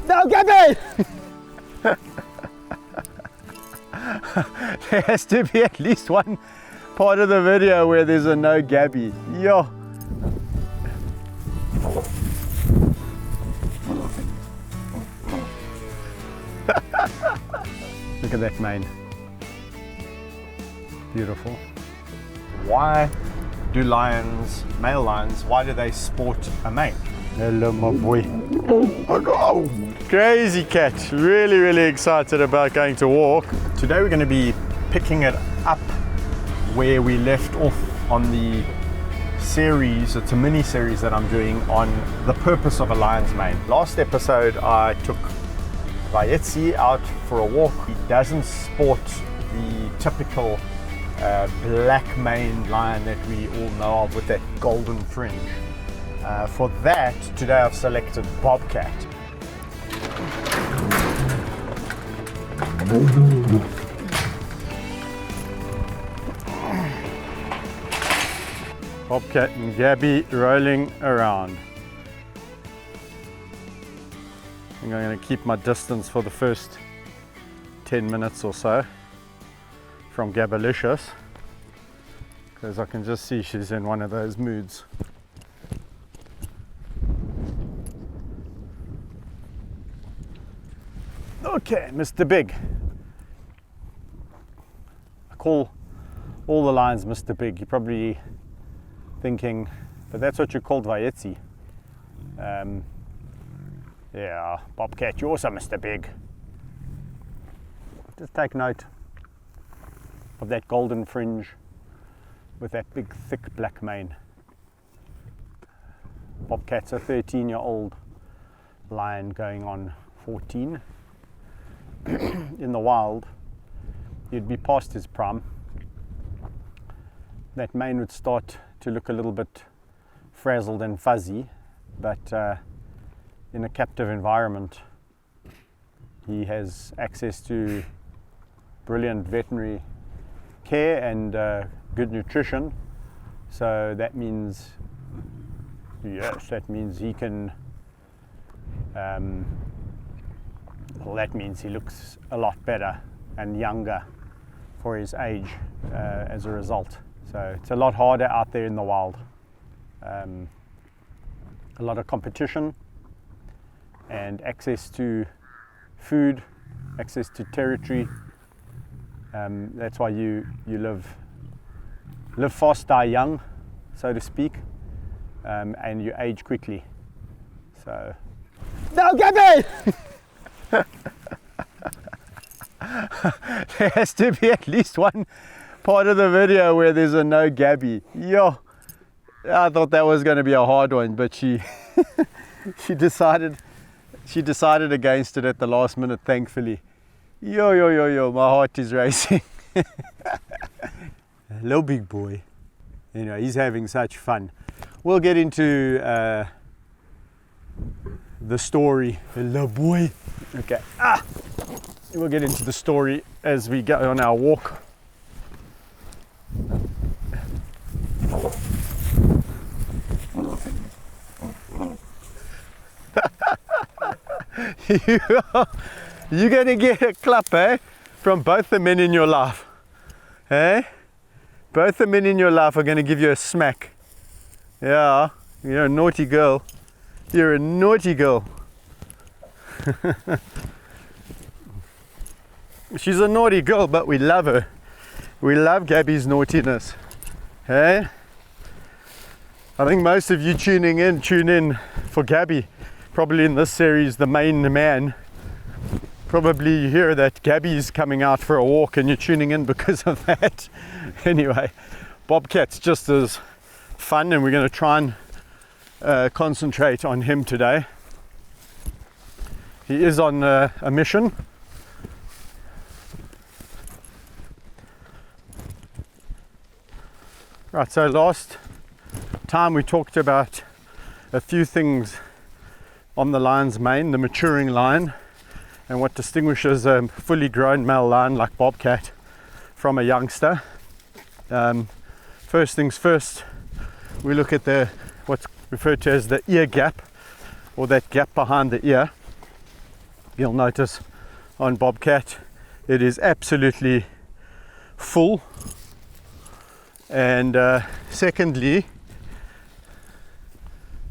No, Gabby! There has to be at least one part of the video where there's a no Gabby. Yo! Look at that mane. Beautiful. Why do lions, male lions, why do they sport a mane? Hello, my boy. Oh, crazy cat. Really, really excited about going to walk. Today we're going to be picking it up where we left off on the series. It's a mini series that I'm doing on the purpose of a lion's mane. Last episode I took Vayetzi out for a walk. He doesn't sport the typical black maned lion that we all know of with that golden fringe. For that, today I've selected Bobcat. Bobcat and Gabby rolling around. I think I'm going to keep my distance for the first 10 minutes or so from Gabbalicious, because I can just see she's in one of those moods. Okay, Mr. Big. I call all the lions Mr. Big. You're probably thinking, but that's what you called Vayetzi. Yeah, Bobcat, you're also Mr. Big. Just take note of that golden fringe with that big thick black mane. Bobcat's a 13-year-old lion going on 14. In the wild, he'd be past his prime. That mane would start to look a little bit frazzled and fuzzy, but in a captive environment, he has access to brilliant veterinary care and good nutrition. So that means, yes, that means he can, well, that means he looks a lot better and younger for his age as a result. So it's a lot harder out there in the wild. A lot of competition and access to food, access to territory. That's why you live fast, die young, so to speak, and you age quickly. So, no, Gabby! There has to be at least one part of the video where there's a no Gabby. Yo, I thought that was going to be a hard one, but she decided against it at the last minute, thankfully. Yo, my heart is racing. Hello, big boy. You know, he's having such fun. We'll get into the story. Hello, boy. Okay. We'll get into the story as we go on our walk. You're gonna get a clap, eh? From both the men in your life. Eh? Both the men in your life are gonna give you a smack. Yeah, you're a naughty girl. You're a naughty girl. She's a naughty girl, but we love her. We love Gabby's naughtiness. Hey? I think most of you tune in for Gabby. Probably in this series, the main man. Probably you hear that Gabby's coming out for a walk and you're tuning in because of that. Anyway, Bobcat's just as fun and we're going to try and concentrate on him today. He is on a mission. Right, so last time we talked about a few things on the lion's mane, the maturing lion, and what distinguishes a fully grown male lion like Bobcat from a youngster. First things first, we look at what's referred to as the ear gap, or that gap behind the ear. You'll notice on Bobcat it is absolutely full. And secondly,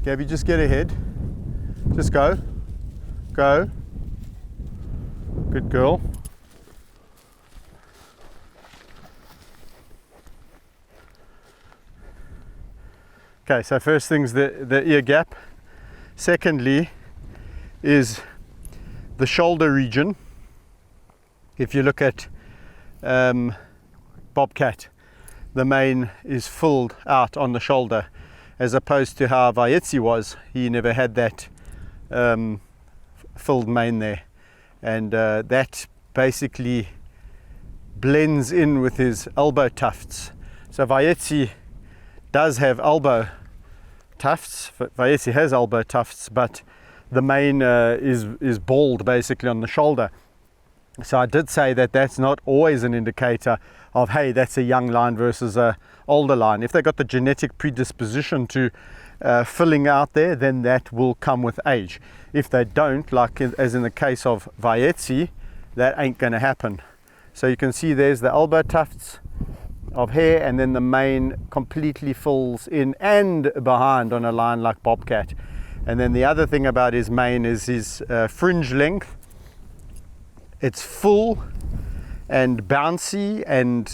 Gabby, just get ahead. Just go. Go. Good girl. Okay, so first thing's the ear gap. Secondly is the shoulder region. If you look at Bobcat, the mane is filled out on the shoulder, as opposed to how Vaetsi was. He never had that filled mane there, and that basically blends in with his elbow tufts. So Vaetsi does have elbow tufts. Vaetsi has elbow tufts, but the mane is bald basically on the shoulder. So I did say that that's not always an indicator of, hey, that's a young lion versus a older lion. If they got the genetic predisposition to filling out there, then that will come with age. If they don't, like as in the case of Vaetsi, that ain't going to happen. So you can see there's the elbow tufts of hair, and then the mane completely fills in and behind on a lion like Bobcat. And then the other thing about his mane is his fringe length. It's full and bouncy and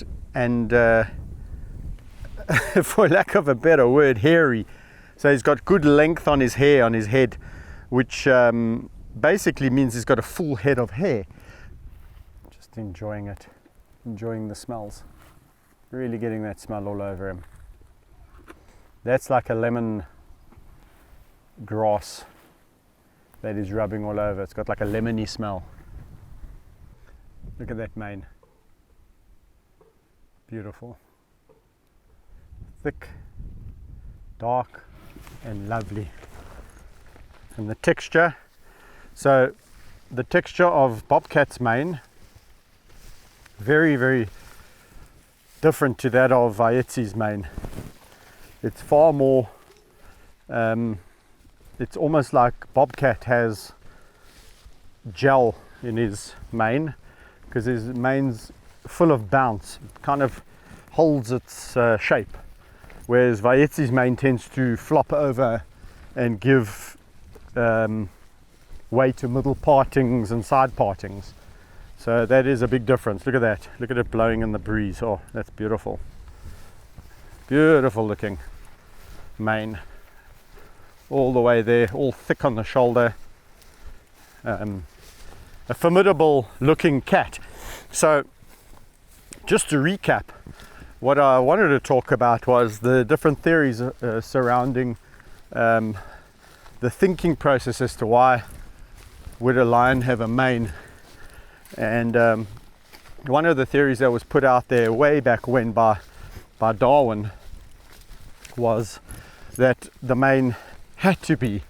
for lack of a better word, hairy. So he's got good length on his hair, on his head, which basically means he's got a full head of hair. Just enjoying it, enjoying the smells. Really getting that smell all over him. That's like a lemon grass that is rubbing all over. It's got like a lemony smell. Look at that mane. Beautiful. Thick, dark, and lovely. And the texture. So the texture of Bobcat's mane, very, very different to that of Vaetsi's mane. It's far more, it's almost like Bobcat has gel in his mane, because his mane's full of bounce. It kind of holds its shape, whereas Vaetsi's mane tends to flop over and give way to middle partings and side partings. So that is a big difference. Look at that. Look at it blowing in the breeze. Oh, that's beautiful. Beautiful looking mane. All the way there, all thick on the shoulder. A formidable looking cat. So just to recap, what I wanted to talk about was the different theories surrounding the thinking process as to why would a lion have a mane. And one of the theories that was put out there way back when by Darwin was that the mane had to be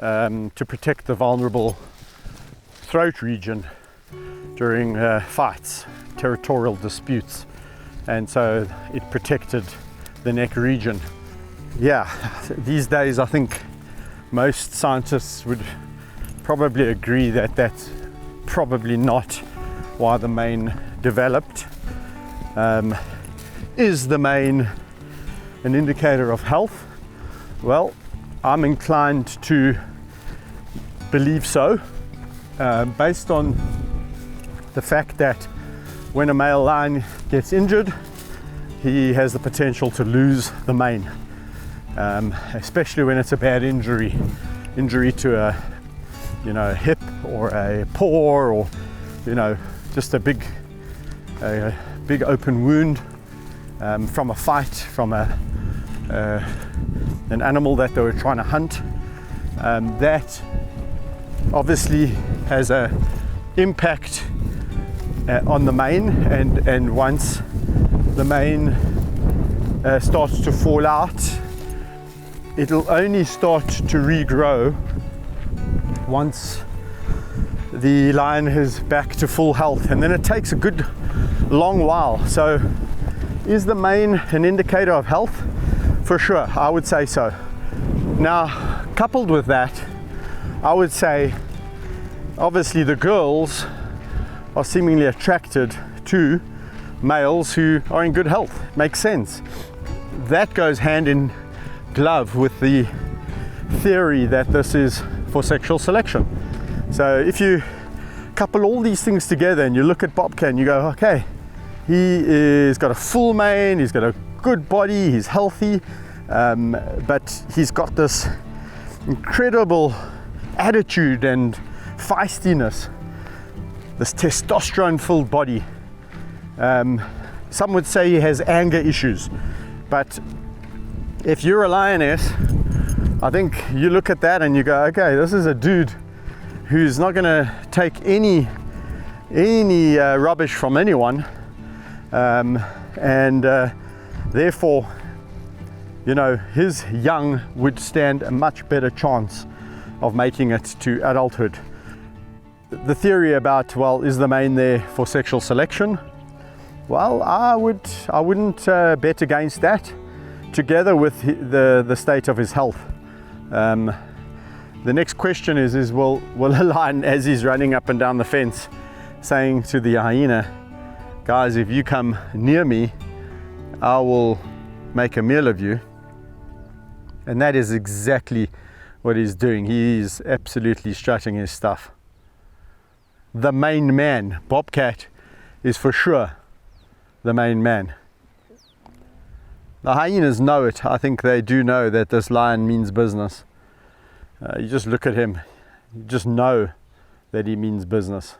to protect the vulnerable throat region during fights, territorial disputes, and so it protected the neck region. Yeah, these days I think most scientists would probably agree that that's probably not why the mane developed. Is the mane an indicator of health? Well, I'm inclined to believe so, based on the fact that when a male lion gets injured, he has the potential to lose the mane, especially when it's a bad injury to a hip or a paw, or just a big open wound from a fight, from an animal that they were trying to hunt. That obviously has a impact on the mane, and once the mane starts to fall out, it'll only start to regrow once the lion is back to full health, and then it takes a good long while. So is the mane an indicator of health? For sure, I would say so. Now, coupled with that, I would say obviously the girls are seemingly attracted to males who are in good health. Makes sense. That goes hand in glove with the theory that this is for sexual selection. So if you couple all these things together and you look at Bobcat and you go, okay, he is got a full mane, he's got a good body, he's healthy, but he's got this incredible attitude and feistiness, this testosterone filled body. Some would say he has anger issues, but if you're a lioness, I think you look at that and you go, okay, this is a dude who's not going to take any rubbish from anyone, and therefore, you know, his young would stand a much better chance of making it to adulthood. The theory about, well, is the mane there for sexual selection? Well, I wouldn't bet against that, together with the state of his health. The next question is will a lion, as he's running up and down the fence, saying to the hyena, guys, if you come near me, I will make a meal of you. And that is exactly what he's doing. He's absolutely strutting his stuff. The main man, Bobcat, is for sure the main man. The hyenas know it. I think they do know that this lion means business. You just look at him, you just know that he means business.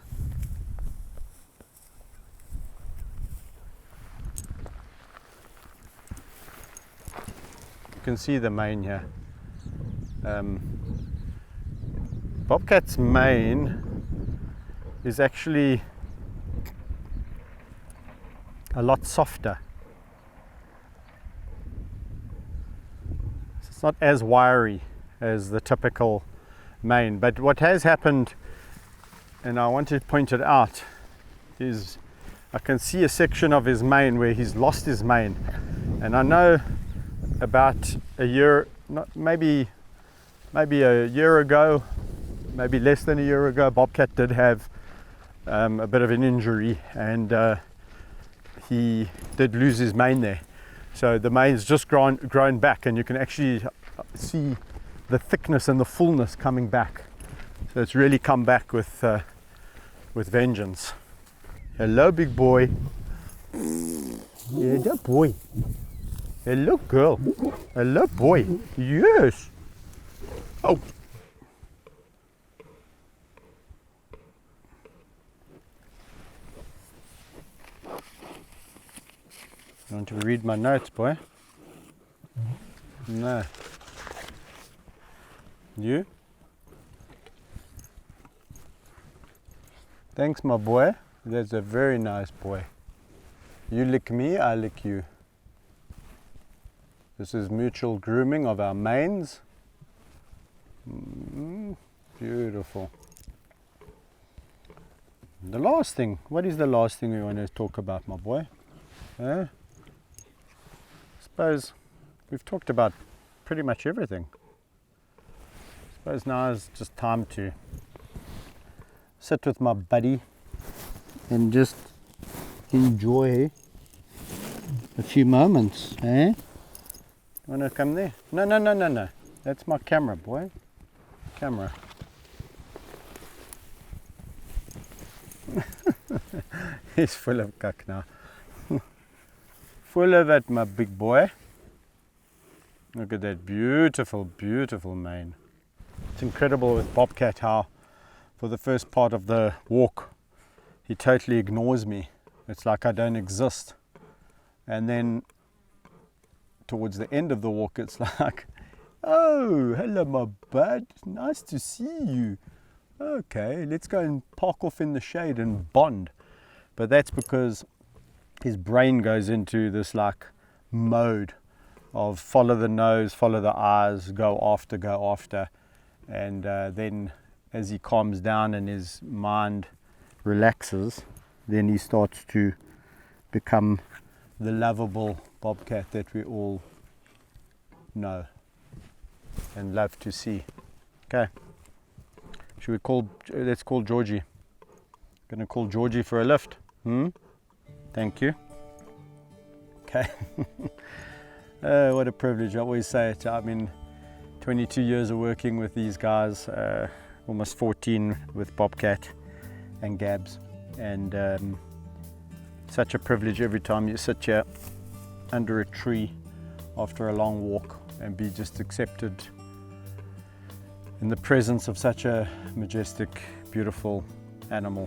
You can see the mane here. Bobcat's mane is actually a lot softer. It's not as wiry as the typical mane, but what has happened, and I want to point it out, is I can see a section of his mane where he's lost his mane, and I know about a year, maybe a year ago, maybe less than a year ago, Bobcat did have a bit of an injury, and he did lose his mane there. So the mane's just grown back, and you can actually see the thickness and the fullness coming back. So it's really come back with vengeance. Hello, big boy. Hello, boy. Hello, girl. Hello, boy. Yes. Oh. You want to read my notes, boy? No. You? Thanks, my boy. That's a very nice boy. You lick me, I lick you. This is mutual grooming of our manes. Beautiful. The last thing. What is the last thing we want to talk about, my boy? I suppose we've talked about pretty much everything. I suppose now is just time to sit with my buddy and just enjoy a few moments, eh? You wanna come there? No. That's my camera, boy. Camera. He's full of cuck now. Full of it, my big boy. Look at that beautiful, beautiful mane. It's incredible with Bobcat how for the first part of the walk he totally ignores me. It's like I don't exist. And then towards the end of the walk it's like, oh, hello my bud, nice to see you. Okay, let's go and park off in the shade and bond. But that's because his brain goes into this like mode of follow the nose, follow the eyes, go after. And then as he calms down and his mind relaxes, then he starts to become the lovable Bobcat that we all know and love to see. Okay, Should we call, let's call Georgie. Gonna call Georgie for a lift. Thank you. Okay. What a privilege, I always say it. I mean, 22 years of working with these guys, almost 14 with Bobcat and Gabs, and such a privilege every time you sit here under a tree after a long walk and be just accepted in the presence of such a majestic, beautiful animal.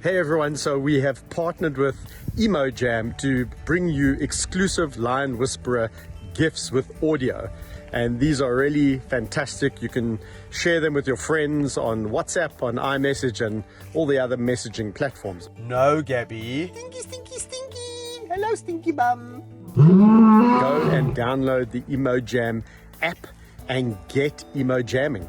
Hey everyone, so we have partnered with Emojam to bring you exclusive Lion Whisperer gifts with audio. And these are really fantastic. You can share them with your friends on WhatsApp, on iMessage, and all the other messaging platforms. No, Gabby. Stinky, stinky, stinky. Hello, stinky bum. Go and download the Emojam app and get Emojamming.